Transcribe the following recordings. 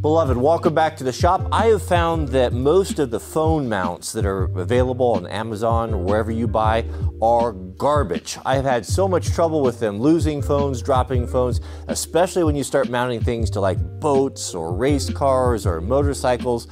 Beloved, welcome back to the shop. I have found that most of the phone mounts that are available on Amazon or wherever you buy are garbage. I have had so much trouble with them, losing phones, dropping phones, especially when you start mounting things to like boats or race cars or motorcycles.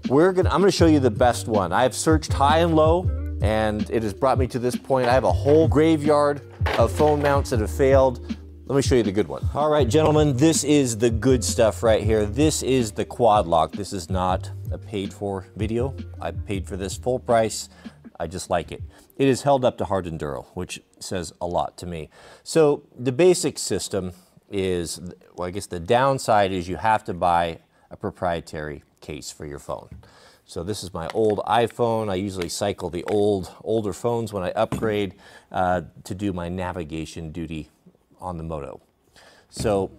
I'm gonna show you the best one. I've searched high and low, and it has brought me to this point. I have a whole graveyard of phone mounts that have failed. Let me show you the good one. All right, gentlemen, this is the good stuff right here. This is the quad lock. This is not a paid for video. I paid for this full price. I just like it. It is held up to hard enduro, which says a lot to me. So the basic system is, well, I guess the downside is you have to buy a proprietary case for your phone. So this is my old iPhone. I usually cycle the older phones when I upgrade to do my navigation duty on the moto. So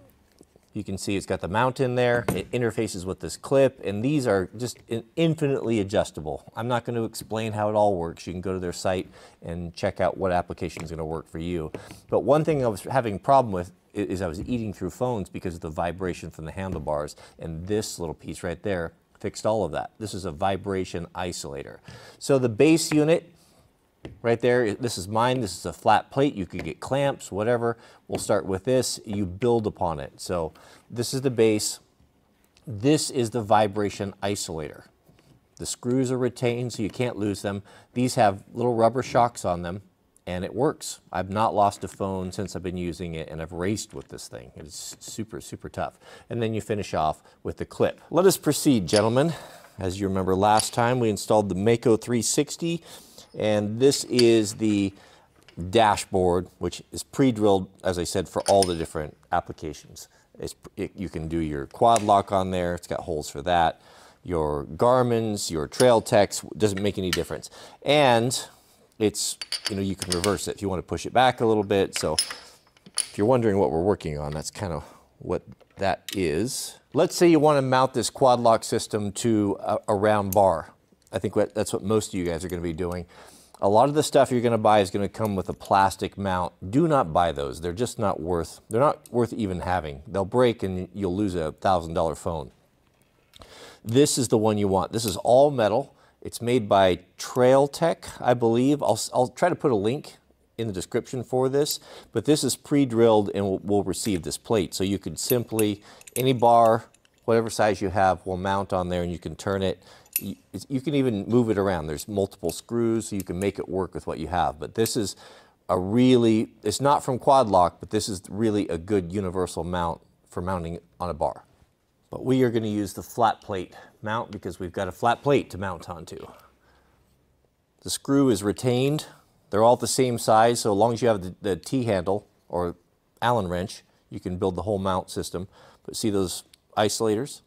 you can see it's got the mount in there. It interfaces with this clip, and these are just infinitely adjustable. I'm not going to explain how it all works. You can go to their site and check out what application is going to work for you. But one thing I was having a problem with is I was eating through phones because of the vibration from the handlebars, and this little piece right there fixed all of that. This is a vibration isolator. So the base unit right there, this is mine. This is a flat plate. You could get clamps, whatever. We'll start with this. You build upon it. So this is the base. This is the vibration isolator. The screws are retained, so you can't lose them. These have little rubber shocks on them, and it works. I've not lost a phone since I've been using it, and I've raced with this thing. It's super, super tough. And then you finish off with the clip. Let us proceed, gentlemen. As you remember last time, we installed the Mako 360. And this is the dashboard, which is pre-drilled, as I said, for all the different applications. You can do your quad lock on there. It's got holes for that. Your Garmin's, your Trail Tech's, doesn't make any difference. And it's, you can reverse it if you want to push it back a little bit. So if you're wondering what we're working on, that's kind of what that is. Let's say you want to mount this quad lock system to a round bar. I think that's what most of you guys are going to be doing. A lot of the stuff you're going to buy is going to come with a plastic mount. Do not buy those. They're just not worth, they're not worth even having. They'll break and you'll lose a $1,000 phone. This is the one you want. This is all metal. It's made by Trail Tech, I believe. I'll try to put a link in the description for this, but this is pre-drilled and will receive this plate. So you could simply, any bar, whatever size you have, will mount on there and you can turn it. You can even move it around. There's multiple screws, so you can make it work with what you have. But this is it's not from Quad Lock, but this is really a good universal mount for mounting on a bar. But we are going to use the flat plate mount because we've got a flat plate to mount onto. The screw is retained. They're all the same size, so as long as you have the T-handle or Allen wrench, you can build the whole mount system. But see those isolators?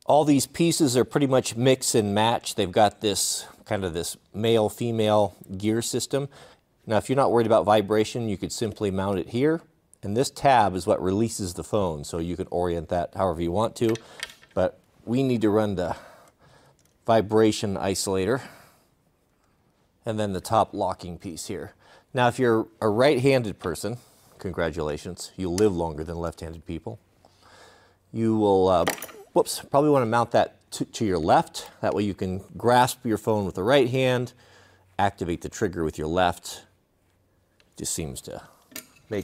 All these pieces are pretty much mix and match. They've got this kind of this male-female gear system. Now, if you're not worried about vibration, you could simply mount it here. And this tab is what releases the phone, so you can orient that however you want to. But we need to run the vibration isolator and then the top locking piece here. Now, if you're a right-handed person, congratulations, you'll live longer than left-handed people. You will probably want to mount that to your left. That way you can grasp your phone with the right hand, activate the trigger with your left. Just seems to be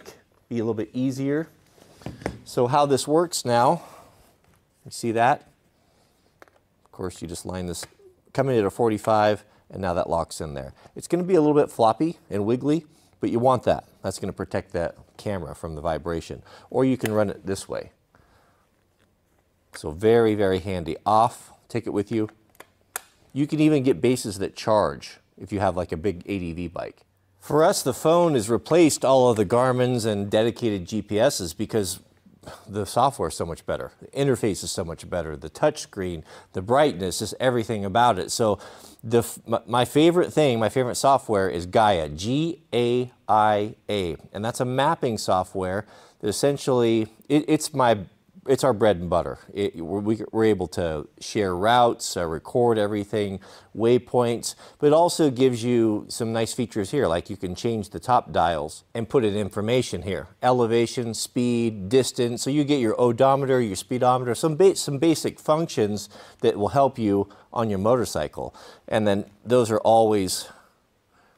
a little bit easier. So how this works now, you see that? Of course, you just line this, come in at a 45, and now that locks in there. It's going to be a little bit floppy and wiggly, but you want that. That's going to protect that camera from the vibration. Or you can run it this way. So very, very handy. Off, take it with you. You can even get bases that charge if you have like a big ADV bike. For us, the phone has replaced all of the Garmin's and dedicated GPSs because the software is so much better. The interface is so much better. The touch screen, the brightness, just everything about it. So my favorite thing, my favorite software is Gaia, G-A-I-A. And that's a mapping software that essentially, it's my it's our bread and butter. We're able to share routes, record everything, waypoints, but it also gives you some nice features here, like you can change the top dials and put in information here. Elevation, speed, distance, so you get your odometer, your speedometer, some basic functions that will help you on your motorcycle. And then those are always,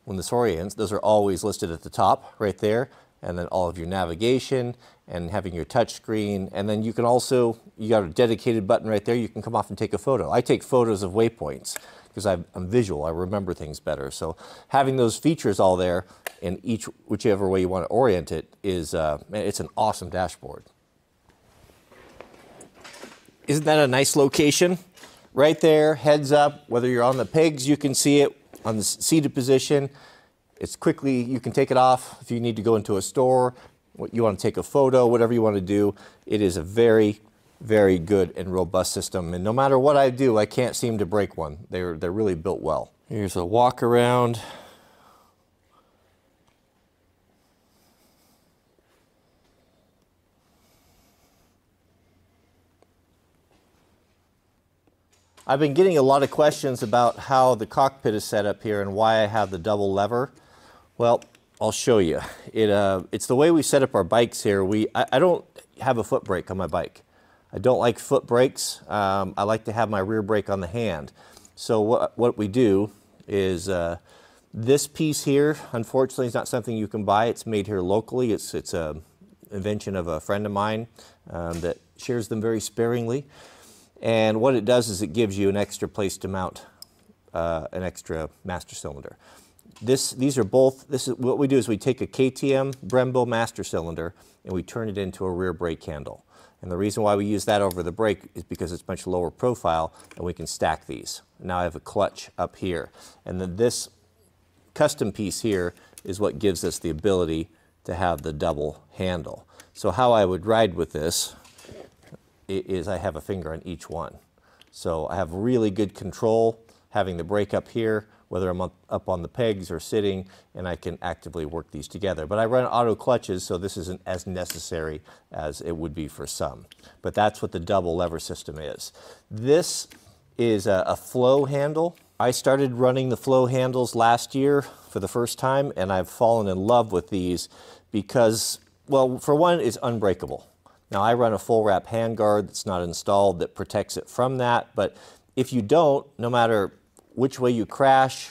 when this orients, those are always listed at the top right there, and then all of your navigation and having your touch screen. And then you can also, you got a dedicated button right there, you can come off and take a photo. I take photos of waypoints because I'm visual, I remember things better. So having those features all there in whichever way you want to orient it is, it's an awesome dashboard. Isn't that a nice location? Right there, heads up, whether you're on the pegs, you can see it on the seated position. It's quickly, you can take it off if you need to go into a store, you want to take a photo, whatever you want to do. It is a very, very good and robust system. And no matter what I do, I can't seem to break one. They're really built well. Here's a walk around. I've been getting a lot of questions about how the cockpit is set up here and why I have the double lever. Well, I'll show you. It's the way we set up our bikes here. I don't have a foot brake on my bike. I don't like foot brakes. I like to have my rear brake on the hand. So what we do is this piece here, unfortunately, is not something you can buy. It's made here locally. It's an invention of a friend of mine that shares them very sparingly. And what it does is it gives you an extra place to mount an extra master cylinder. These are both, what we do is we take a KTM Brembo master cylinder and we turn it into a rear brake handle. And the reason why we use that over the brake is because it's much lower profile and we can stack these. Now I have a clutch up here. And then this custom piece here is what gives us the ability to have the double handle. So how I would ride with this is I have a finger on each one. So I have really good control having the brake up here, whether I'm up on the pegs or sitting, and I can actively work these together. But I run auto clutches, so this isn't as necessary as it would be for some. But that's what the double lever system is. This is a flow handle. I started running the flow handles last year for the first time, and I've fallen in love with these because, well, for one, it's unbreakable. Now I run a full wrap handguard that's not installed that protects it from that, but if you don't, no matter which way you crash,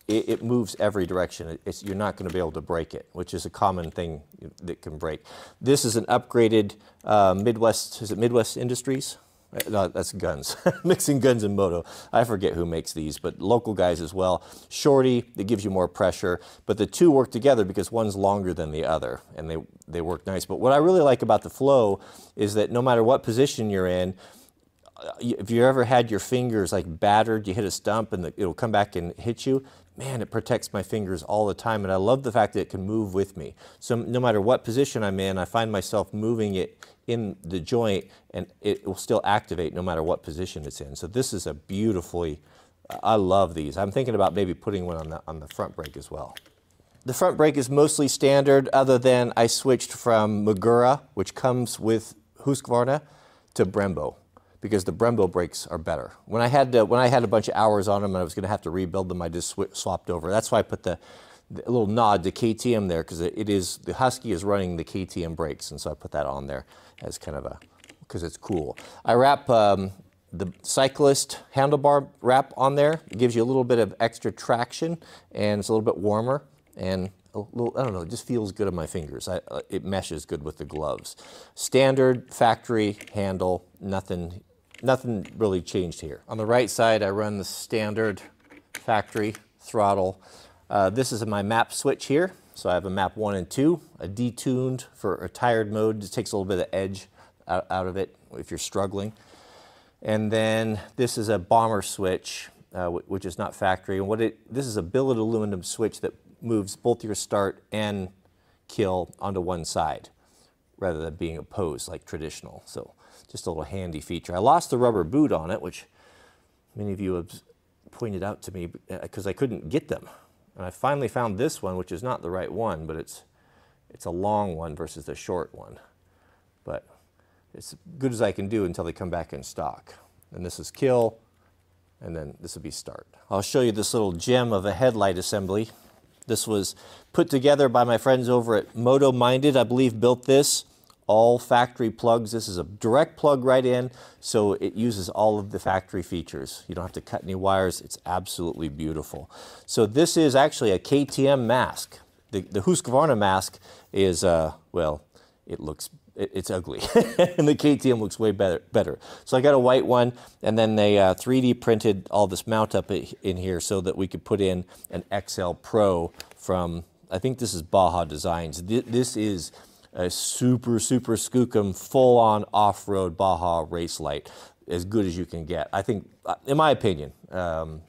it moves every direction. You're not going to be able to break it, which is a common thing that can break. This is an upgraded Midwest, is it Midwest Industries? No, that's guns. Mixing guns and moto. I forget who makes these, but local guys as well. Shorty, that gives you more pressure, but the two work together because one's longer than the other, and they work nice. But what I really like about the Flow is that no matter what position you're in, if you ever had your fingers like battered, you hit a stump and it'll come back and hit you, man, it protects my fingers all the time. And I love the fact that it can move with me. So no matter what position I'm in, I find myself moving it in the joint and it will still activate no matter what position it's in. So this is a beautifully, I love these. I'm thinking about maybe putting one on the front brake as well. The front brake is mostly standard, other than I switched from Magura, which comes with Husqvarna, to Brembo, because the Brembo brakes are better. When I had a bunch of hours on them and I was going to have to rebuild them, I just swapped over. That's why I put the little nod to KTM there, because the Husky is running the KTM brakes, and so I put that on there as kind of because it's cool. I wrap the cyclist handlebar wrap on there. It gives you a little bit of extra traction, and it's a little bit warmer, and a little, I don't know, it just feels good on my fingers. It meshes good with the gloves. Standard factory handle, nothing really changed here. On the right side, I run the standard factory throttle. This is my map switch here. So I have a map 1 and 2, a detuned for a tired mode. It takes a little bit of edge out of it if you're struggling. And then this is a bomber switch, which is not factory. And this is a billet aluminum switch that moves both your start and kill onto one side, rather than being opposed like traditional. So just a little handy feature. I lost the rubber boot on it, which many of you have pointed out to me because I couldn't get them. And I finally found this one, which is not the right one, but it's a long one versus the short one. But as good as I can do until they come back in stock. And this is kill, and then this will be start. I'll show you this little gem of a headlight assembly. This was put together by my friends over at Moto Minded, I believe built this. All factory plugs. This is a direct plug right in, so it uses all of the factory features. You don't have to cut any wires. It's absolutely beautiful. So this is actually a KTM mask. The Husqvarna mask is, well, it's ugly, and the KTM looks way better. So I got a white one, and then they 3D printed all this mount up in here so that we could put in an XL Pro from, I think this is Baja Designs. This is a super skookum, full-on off-road Baja race light, as good as you can get. I think, in my opinion,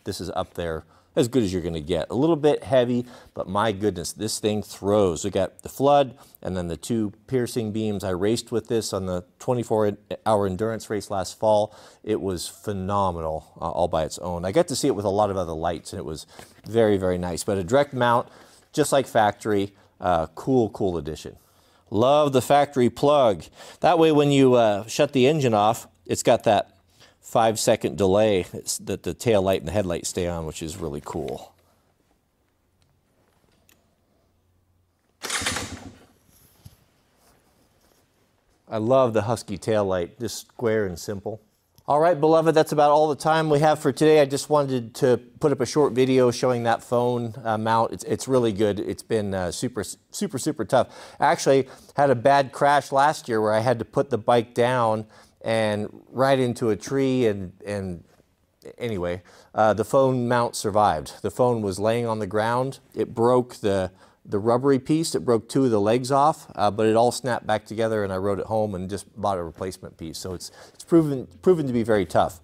this is up there as good as you're going to get. A little bit heavy, but my goodness, this thing throws. We got the flood and then the 2 piercing beams. I raced with this on the 24-hour endurance race last fall. It was phenomenal all by its own. I got to see it with a lot of other lights, and it was very nice. But a direct mount, just like factory, cool addition. Love the factory plug. That way when you shut the engine off, it's got that 5-second delay that the tail light and the headlight stay on, which is really cool. I love the Husky tail light, just square and simple. All right, beloved, that's about all the time we have for today. I just wanted to put up a short video showing that phone mount. It's really good. It's been super tough. I actually had a bad crash last year where I had to put the bike down and right into a tree, and anyway, the phone mount survived. The phone was laying on the ground. It broke the rubbery piece. It broke 2 of the legs off, but it all snapped back together, and I rode it home and just bought a replacement piece. So it's proven to be very tough.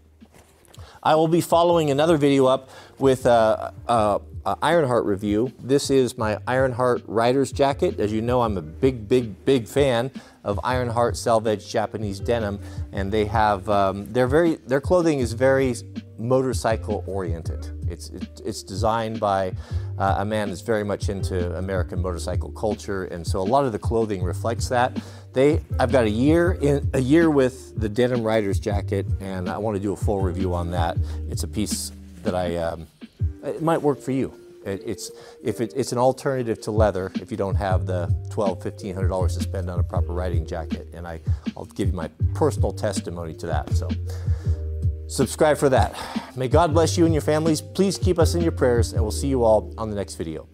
I will be following another video up with Ironheart review. This is my Ironheart Rider's jacket. As you know, I'm a big fan of Ironheart selvedge Japanese denim, and they have their clothing is very motorcycle oriented. It's designed by a man that's very much into American motorcycle culture, and so a lot of the clothing reflects that. I've got a year with the denim rider's jacket, and I want to do a full review on that. It's a piece that it might work for you. It's an alternative to leather if you don't have the $1,200–1,500 to spend on a proper riding jacket, and I'll give you my personal testimony to that. So subscribe for that. May God bless you and your families. Please keep us in your prayers, and we'll see you all on the next video.